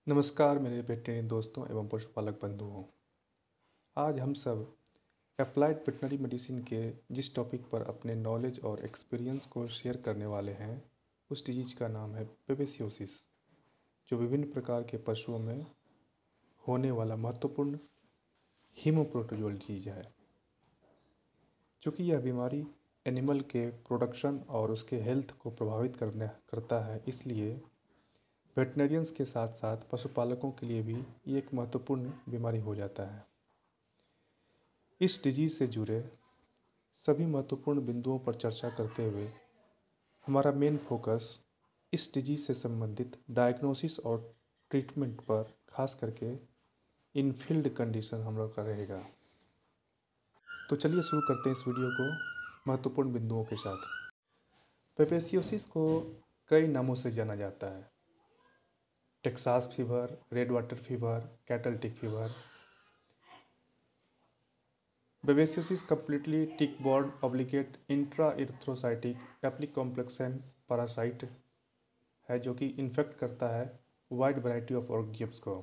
नमस्कार मेरे वेटरनरी दोस्तों एवं पशुपालक बंधुओं। आज हम सब अप्लाइड वेटरनरी मेडिसिन के जिस टॉपिक पर अपने नॉलेज और एक्सपीरियंस को शेयर करने वाले हैं, उस डिजीज का नाम है बेबेसियोसिस, जो विभिन्न प्रकार के पशुओं में होने वाला महत्वपूर्ण हीमोप्रोटोजोल डिजीज है। चूँकि यह बीमारी एनिमल के प्रोडक्शन और उसके हेल्थ को प्रभावित करता है, इसलिए वेटनरियंस के साथ साथ पशुपालकों के लिए भी ये एक महत्वपूर्ण बीमारी हो जाता है। इस डिजीज़ से जुड़े सभी महत्वपूर्ण बिंदुओं पर चर्चा करते हुए हमारा मेन फोकस इस डिजीज़ से संबंधित डायग्नोसिस और ट्रीटमेंट पर खास करके इनफील्ड कंडीशन हम लोग का रहेगा। तो चलिए शुरू करते हैं इस वीडियो को महत्वपूर्ण बिंदुओं के साथ। बेबेसियोसिस को कई नामों से जाना जाता है: Texas fever, red water fever, cattle tick fever. Babesiosis completely tick borne obligate intra erythrocytic apicomplexan parasite है, जो कि इन्फेक्ट करता है वाइड वैरायटी ऑफ ऑर्गेनिज्म्स को।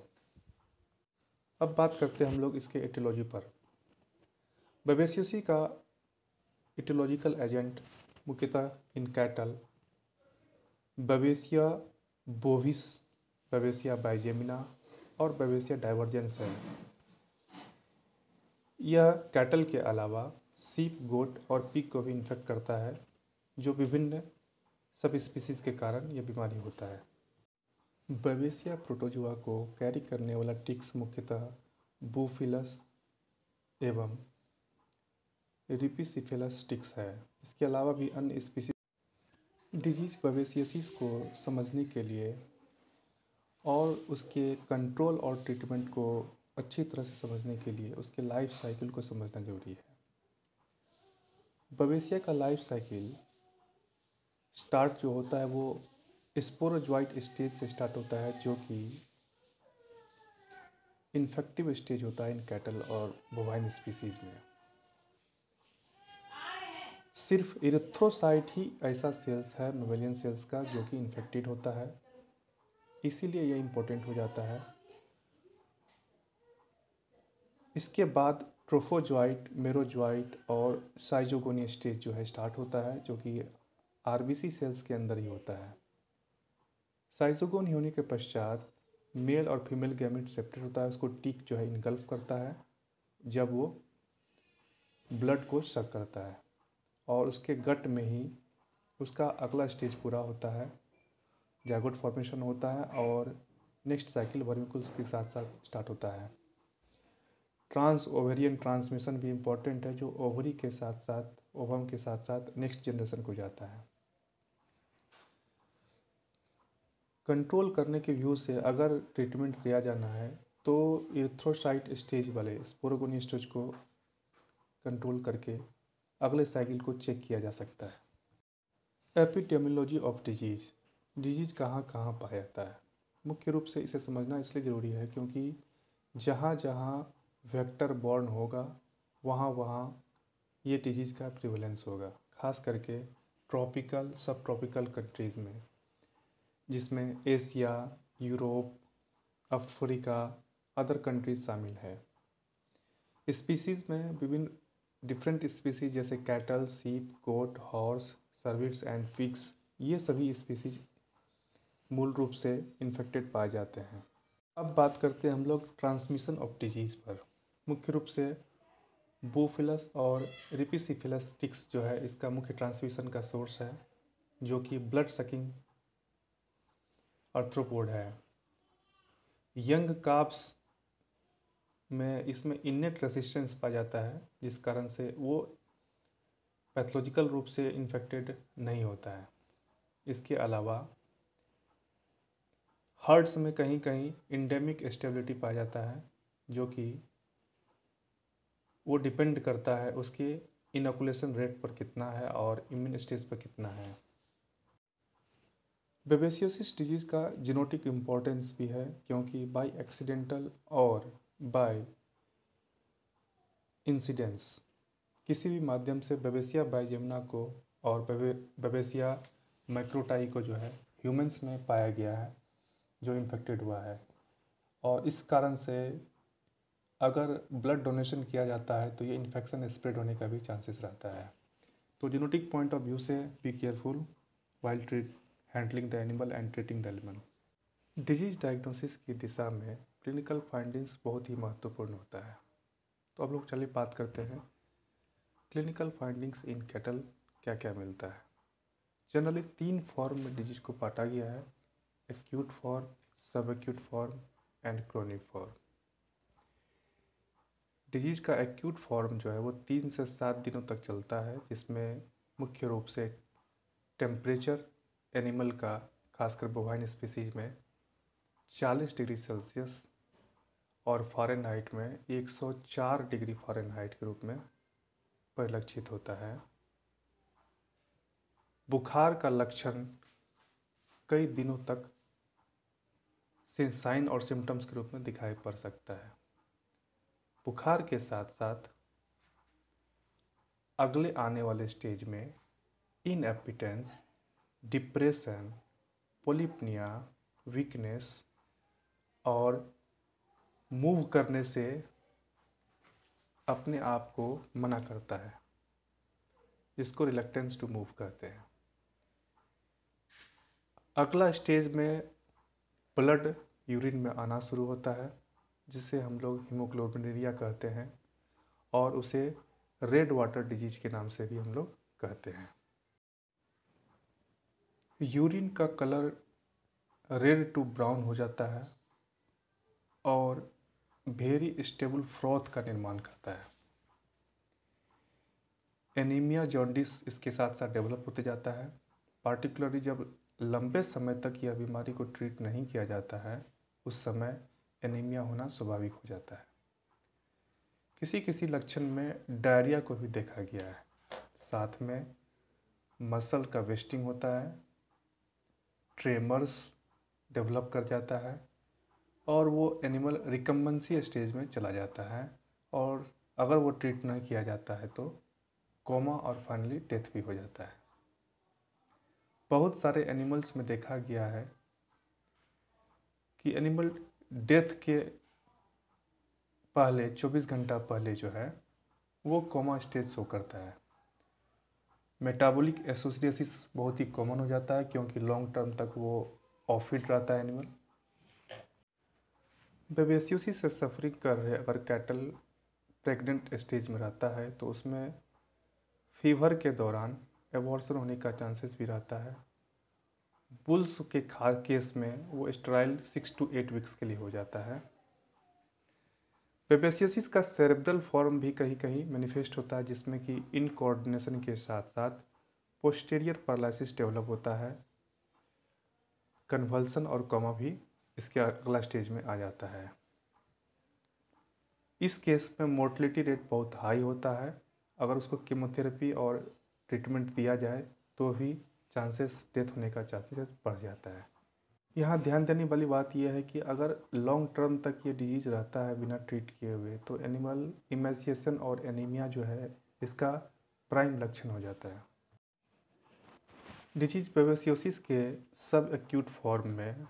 अब बात करते हैं हम लोग इसके एटियोलॉजी पर। बेबेसियोसिस का एटियोलॉजिकल एजेंट मुख्यतः in cattle babesia bovis, babesia bigemina और बेबेसिया डाइवर्जेंस है। यह कैटल के अलावा सीप, गोट और पिग को भी इन्फेक्ट करता है, जो विभिन्न सब स्पीसीज के कारण यह बीमारी होता है। बेबेसिया प्रोटोजुआ को कैरी करने वाला टिक्स मुख्यतः बूफिलस एवं रिपिसिफेलस टिक्स है। इसके अलावा भी अन्य स्पीसीज। डिजीज बेबेसियोसिस को समझने के लिए और उसके कंट्रोल और ट्रीटमेंट को अच्छी तरह से समझने के लिए उसके लाइफ साइकिल को समझना जरूरी है। बेबेसिया का लाइफ साइकिल स्टार्ट जो होता है वो स्पोरोजोइट स्टेज से स्टार्ट होता है, जो कि इन्फेक्टिव स्टेज होता है इन कैटल और बोवाइन स्पीसीज में। सिर्फ इरिथ्रोसाइट ही ऐसा सेल्स है मेमेलियन सेल्स का जो कि इन्फेक्टेड होता है, इसीलिए यह इम्पोर्टेंट हो जाता है। इसके बाद ट्रोफोजोइट, मेरोजोइट और साइजोगोनी स्टेज जो है स्टार्ट होता है, जो कि आरबीसी सेल्स के अंदर ही होता है। साइजोगोन होने के पश्चात मेल और फीमेल गैमेट सेपरेट होता है, उसको टिक जो है इनगल्फ करता है जब वो ब्लड को सक करता है, और उसके गट में ही उसका अगला स्टेज पूरा होता है, जाइगोट फॉर्मेशन होता है और नेक्स्ट साइकिल वर्मिकुल्स के साथ साथ स्टार्ट होता है। ट्रांस ओवेरियन ट्रांसमिशन भी इम्पॉर्टेंट है, जो ओवरी के साथ साथ ओवम के साथ साथ नेक्स्ट जनरेशन को जाता है। कंट्रोल करने के व्यू से अगर ट्रीटमेंट किया जाना है तो इरिथ्रोसाइट स्टेज वाले स्पोरोगोनी स्टेज को कंट्रोल करके अगले साइकिल को चेक किया जा सकता है। एपिडेमियोलॉजी ऑफ डिजीज़, डिजीज़ कहाँ कहाँ पाया जाता है। मुख्य रूप से इसे समझना इसलिए ज़रूरी है क्योंकि जहाँ जहाँ वेक्टर बॉर्न होगा वहाँ वहाँ ये डिजीज़ का प्रिवेलेंस होगा, खास करके ट्रॉपिकल सब ट्रॉपिकल कंट्रीज़ में, जिसमें Asia, Europe, Africa, other countries शामिल है। स्पीसीज़ में विभिन्न डिफरेंट स्पीसीज जैसे कैटल, सीप, गोट, हॉर्स, सर्विट्स एंड पिग्स, ये सभी स्पीसीज मूल रूप से इन्फेक्टेड पाए जाते हैं। अब बात करते हैं हम लोग ट्रांसमिशन ऑफ डिजीज़ पर। मुख्य रूप से बूफिलस और रिपिसिफिलस टिक्स जो है इसका मुख्य ट्रांसमिशन का सोर्स है, जो कि ब्लड सकिंग आर्थ्रोपोड है। यंग काप्स में इसमें इनेट रेसिस्टेंस पाया जाता है, जिस कारण से वो पैथोलॉजिकल रूप से इन्फेक्टेड नहीं होता है। इसके अलावा हर्ड्स में कहीं कहीं इंडेमिक स्टेबिलिटी पाया जाता है, जो कि वो डिपेंड करता है उसके इनोकुलेशन रेट पर कितना है और इम्यून स्टेज पर कितना है। बेबेसियोसिस डिजीज़ का जीनोटिक इम्पोर्टेंस भी है, क्योंकि बाय एक्सीडेंटल और बाय इंसिडेंस किसी भी माध्यम से बेबेसिया बाइजेमिना को और बेबेसिया मैक्रोटाई को जो है ह्यूमंस में पाया गया है, जो इन्फेक्टेड हुआ है। और इस कारण से अगर ब्लड डोनेशन किया जाता है तो ये इन्फेक्शन स्प्रेड होने का भी चांसेस रहता है। तो जेनेटिक पॉइंट ऑफ व्यू से be careful while handling the animal and treating the animal. Disease diagnosis की दिशा में क्लिनिकल फाइंडिंग्स बहुत ही महत्वपूर्ण होता है। तो अब लोग चलिए बात करते हैं क्लिनिकल फाइंडिंग्स इन कैटल क्या क्या मिलता है। जनरली 3 फॉर्म में डिजीज को बांटा गया है, एक्यूट फॉर्म, सब acute form and chronic form. Disease का एक्यूट फॉर्म जो है वो 3 से 7 दिनों तक चलता है, जिसमें मुख्य रूप से टेम्परेचर एनिमल का खासकर बोवाइन स्पीसीज में 40 डिग्री सेल्सियस और फ़ारेनहाइट में 104 डिग्री फ़ारेनहाइट के रूप में परिलक्षित होता है। बुखार का लक्षण कई दिनों तक साइन और सिम्टम्स के रूप में दिखाई पड़ सकता है। बुखार के साथ साथ अगले आने वाले स्टेज में इनएपिटेंस, डिप्रेशन, पोलिपनिया, वीकनेस और मूव करने से अपने आप को मना करता है, जिसको रिलक्टेंस टू मूव कहते हैं। अगला स्टेज में ब्लड यूरिन में आना शुरू होता है, जिसे हम लोग हीमोग्लोबिनुरिया कहते हैं और उसे रेड वाटर डिजीज के नाम से भी हम लोग कहते हैं। यूरिन का कलर रेड टू ब्राउन हो जाता है और वेरी स्टेबल फ्रॉथ का निर्माण करता है। एनीमिया, जॉन्डिस इसके साथ साथ डेवलप होते जाता है, पार्टिकुलरली जब लंबे समय तक यह बीमारी को ट्रीट नहीं किया जाता है, उस समय एनीमिया होना स्वाभाविक हो जाता है। किसी किसी लक्षण में डायरिया को भी देखा गया है। साथ में मसल का वेस्टिंग होता है, ट्रेमर्स डेवलप कर जाता है और वो एनिमल रिकम्बेंसी स्टेज में चला जाता है, और अगर वो ट्रीट नहीं किया जाता है तो कोमा और फाइनली डेथ भी हो जाता है। बहुत सारे एनिमल्स में देखा गया है कि एनिमल डेथ के पहले 24 घंटा पहले जो है वो कोमा स्टेज शो करता है। मेटाबॉलिक एसोसिएसिस बहुत ही कॉमन हो जाता है, क्योंकि लॉन्ग टर्म तक वो ऑफ फिट रहता है एनिमल। बेबेसियोसिस से सफरिंग कर रहे अगर कैटल प्रेग्नेंट स्टेज में रहता है तो उसमें फीवर के दौरान एबॉर्शन होने का चांसेस भी रहता है। बुल्स के केस में वो स्टेराइल 6 to 8 वीक्स के लिए हो जाता है। बेबेसियोसिस का सेरेब्रल फॉर्म भी कहीं कहीं मैनिफेस्ट होता है, जिसमें कि इनकोऑर्डिनेशन के साथ साथ पोस्टीरियर पैरालिसिस डेवलप होता है। कन्वल्सन और कोमा भी इसके अगला स्टेज में आ जाता है। इस केस में मोर्टलिटी रेट बहुत हाई होता है। अगर उसको कीमोथेरेपी और ट्रीटमेंट दिया जाए तो भी चांसेस डेथ होने का चांसेस बढ़ जाता है। यहाँ ध्यान देने वाली बात यह है कि अगर लॉन्ग टर्म तक ये डिजीज रहता है बिना ट्रीट किए हुए तो एनिमल इमेसिएशन और एनीमिया जो है इसका प्राइम लक्षण हो जाता है। डिजीज बेबेसियोसिस के सब एक्यूट फॉर्म में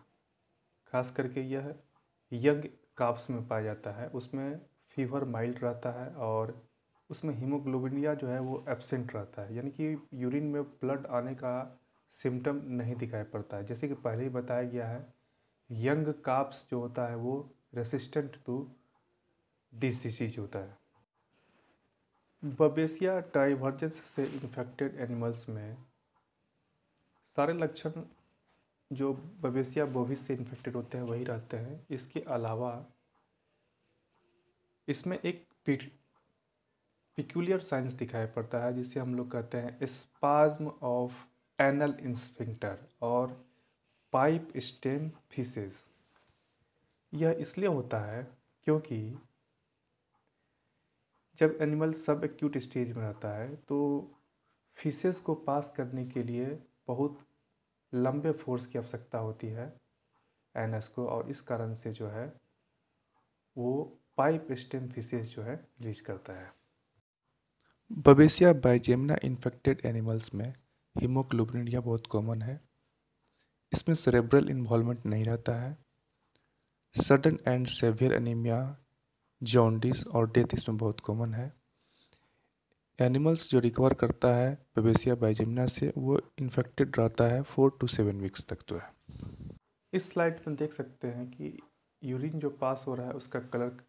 खास करके यह यंग काप्स में पाया जाता है। उसमें फीवर माइल्ड रहता है और उसमें हीमोग्लोबिनिया जो है वो एब्सेंट रहता है, यानी कि यूरिन में ब्लड आने का सिम्टम नहीं दिखाई पड़ता है। जैसे कि पहले ही बताया गया है, यंग काप्स जो होता है वो रेसिस्टेंट टू दिस डिसीज होता है। बबेसिया डाइवर्जेंस से इन्फेक्टेड एनिमल्स में सारे लक्षण जो बबेसिया बोविस से इन्फेक्टेड होते हैं वही रहते हैं। इसके अलावा इसमें एक पिक्यूलियर साइंस दिखाई पड़ता है, जिसे हम लोग कहते हैं स्पाज्म ऑफ एनल इंस्फिंक्टर और पाइप स्टेम फीसेस। यह इसलिए होता है क्योंकि जब एनिमल सब एक्यूट स्टेज में रहता है तो फीसेस को पास करने के लिए बहुत लंबे फोर्स की आवश्यकता होती है एनस को, और इस कारण से जो है वो पाइप स्टेम फीसेस जो है रिलीज करता है। बबेसिया बाइजेमिना इन्फेक्टेड एनिमल्स में हीमोग्लोबिनुरिया बहुत कॉमन है। इसमें सेरेब्रल इन्वॉल्वमेंट नहीं रहता है sudden and severe anaemia, jaundice और डेथ इसमें बहुत कॉमन है। एनिमल्स जो रिकवर करता है बेबेसिया बाइजेमिना से, वो इन्फेक्टेड रहता है 4 to 7 वीक्स तक तो है। इस स्लाइड में देख सकते हैं कि यूरिन जो पास हो रहा है उसका कलर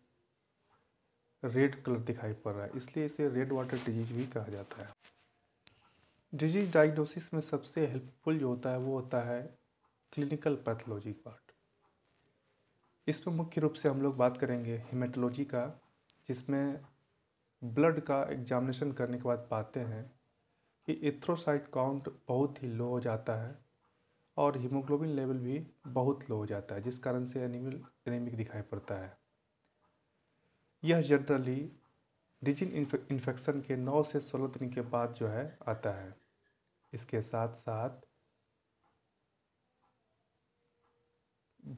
रेड कलर दिखाई पड़ रहा है, इसलिए इसे रेड वाटर डिजीज भी कहा जाता है। डिजीज डायग्नोसिस में सबसे हेल्पफुल जो होता है वो होता है क्लिनिकल पैथोलॉजी पार्ट। इसमें मुख्य रूप से हम लोग बात करेंगे हेमेटोलॉजी का, जिसमें ब्लड का एग्जामिनेशन करने के बाद पाते हैं कि एथ्रोसाइट काउंट बहुत ही लो हो जाता है और हीमोग्लोबिन लेवल भी बहुत लो हो जाता है, जिस कारण से एनीमिक दिखाई पड़ता है। यह जनरली डिजीज इन्फेक्शन के 9 से 16 दिन के बाद जो है आता है। इसके साथ साथ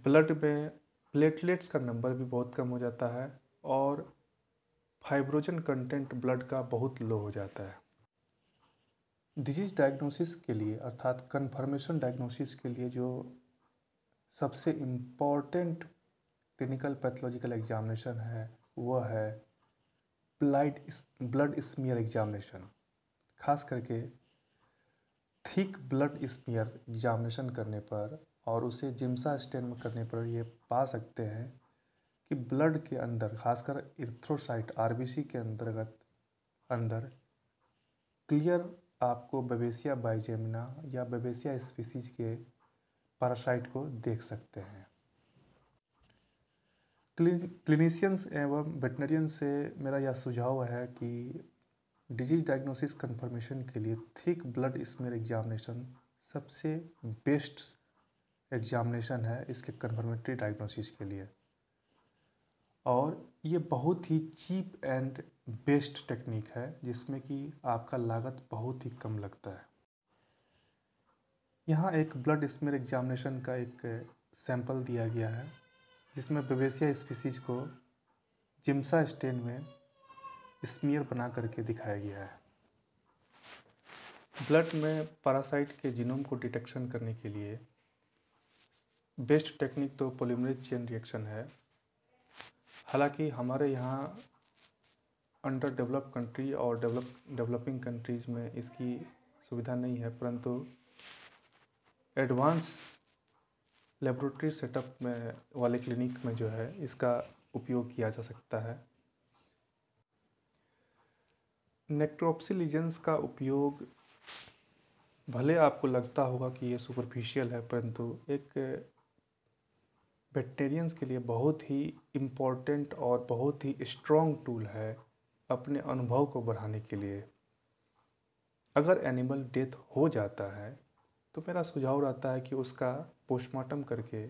ब्लड में प्लेटलेट्स का नंबर भी बहुत कम हो जाता है और फाइब्रोजन कंटेंट ब्लड का बहुत लो हो जाता है। डिजीज डायग्नोसिस के लिए अर्थात कन्फर्मेशन डायग्नोसिस के लिए जो सबसे इम्पॉर्टेंट क्लिनिकल पैथोलॉजिकल एग्जामिनेशन है वह है ब्लड स्मीयर एग्जामिनेशन। खास करके थिक ब्लड स्मीयर एग्जामिनेशन करने पर और उसे जिम्सा स्टेन में करने पर ये पा सकते हैं कि ब्लड के अंदर, खासकर इरिथ्रोसाइट आरबीसी के अंदर क्लियर आपको बेबेसिया बाइजेमिना या बेबेसिया स्पीसीज के पैरासाइट को देख सकते हैं। क्लिनिशियंस एवं वेटनरियन से मेरा यह सुझाव है कि डिजीज डायग्नोसिस कंफर्मेशन के लिए थिक ब्लड स्मीयर एग्जामिनेशन सबसे बेस्ट एग्जामिनेशन है इसके कंफर्मेटरी डायग्नोसिस के लिए, और ये बहुत ही चीप एंड बेस्ट टेक्निक है जिसमें कि आपका लागत बहुत ही कम लगता है। यहाँ एक ब्लड स्मीयर एग्जामिनेशन का एक सैंपल दिया गया है जिसमें बेबेसिया स्पीसीज को जिम्सा स्टेन में स्मीयर बना करके दिखाया गया है। ब्लड में पैरासाइट के जीनोम को डिटेक्शन करने के लिए बेस्ट टेक्निक तो पॉलीमरेज चेन रिएक्शन है। हालांकि हमारे यहाँ अंडर डेवलप कंट्री और डेवलपिंग कंट्रीज़ में इसकी सुविधा नहीं है, परंतु एडवांस लेबोरेटरी सेटअप में वाले क्लिनिक में जो है इसका उपयोग किया जा सकता है। नेक्रोप्सी लीजन्स का उपयोग भले आपको लगता होगा कि ये सुपरफिशियल है, परंतु एक वेटनेरियंस के लिए बहुत ही इम्पोर्टेंट और बहुत ही स्ट्रॉन्ग टूल है अपने अनुभव को बढ़ाने के लिए। अगर एनिमल डेथ हो जाता है तो मेरा सुझाव रहता है कि उसका पोस्टमार्टम करके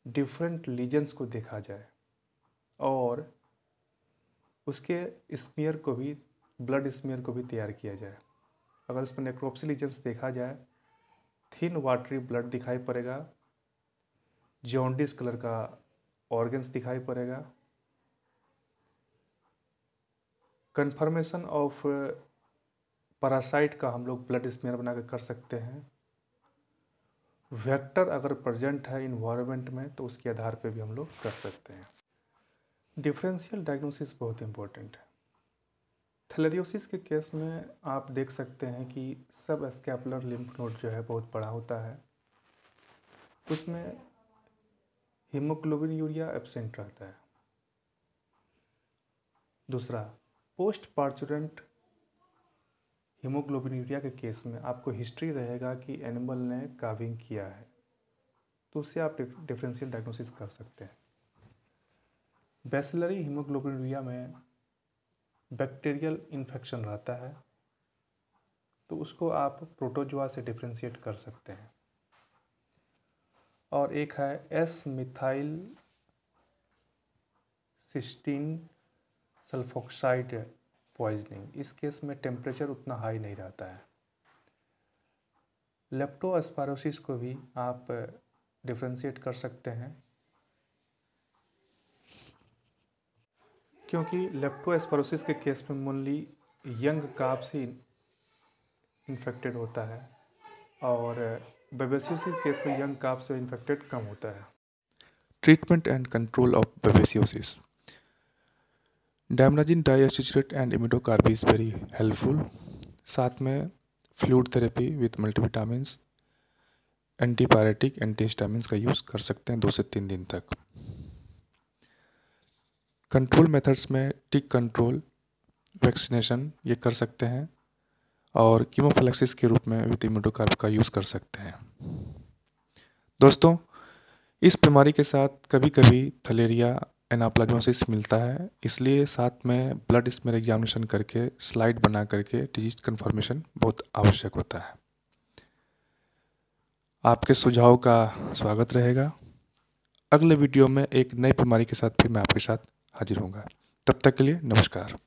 डिफरेंट लीजन्स को देखा जाए और उसके स्मीयर को भी, ब्लड स्मीयर को भी तैयार किया जाए। अगर उसमें नेक्रोप्सी लीजन्स देखा जाए, थिन वाटरी ब्लड दिखाई पड़ेगा, जॉन्डिस कलर का ऑर्गन्स दिखाई पड़ेगा, कन्फर्मेशन ऑफ पैरासाइट का हम लोग ब्लड स्मीयर बना कर सकते हैं। वेक्टर अगर प्रेजेंट है इन्वायरमेंट में तो उसके आधार पे भी हम लोग कर सकते हैं। डिफरेंशियल डायग्नोसिस बहुत इंपॉर्टेंट है। थैलेरियोसिस के केस में आप देख सकते हैं कि सब स्कैपुलर लिम्फ नोड जो है बहुत बड़ा होता है, उसमें हीमोग्लोबिन यूरिया एब्सेंट रहता है। दूसरा, पोस्ट पार्चुरेंट हीमोग्लोबिन यूरिया के केस में आपको हिस्ट्री रहेगा कि एनिमल ने काविंग किया है, तो उससे आप डिफरेंशियल डायग्नोसिस कर सकते हैं। बैसिलरी हीमोग्लोबिन यूरिया में बैक्टीरियल इन्फेक्शन रहता है, तो उसको आप प्रोटोजोआ से डिफ्रेंशिएट कर सकते हैं। और एक है S methyl cysteine sulfoxide poisoning. इस केस में टेम्परेचर उतना हाई नहीं रहता है। लेप्टोस्पायरोसिस को भी आप डिफ्रेंशिएट कर सकते हैं, क्योंकि लेप्टोस्पायरोसिस के केस में मोनली यंग काप्स ही इन्फेक्टेड होता है और बेबेसियोसिस केस में यंग काप्स से इन्फेक्टेड कम होता है। Treatment and control of babesiosis. Diminazene diaceturate and imidocarb is very helpful. साथ में fluid therapy with multivitamins, antipyretic, antihistamines का यूज़ कर सकते हैं 2 से 3 दिन तक। कंट्रोल मेथड्स में टिक कंट्रोल, वैक्सीनेशन ये कर सकते हैं और कीमोफिलैक्सिस के रूप में विथ इमिडोकार्ब का यूज़ कर सकते हैं। दोस्तों, इस बीमारी के साथ कभी कभी थलेरिया, एनाप्लाज्मोसिस मिलता है, इसलिए साथ में ब्लड स्मेर एग्जामिनेशन करके स्लाइड बना करके डिजीज कन्फर्मेशन बहुत आवश्यक होता है। आपके सुझाव का स्वागत रहेगा। अगले वीडियो में एक नई बीमारी के साथ फिर मैं आपके साथ हाजिर होऊंगा। तब तक के लिए नमस्कार।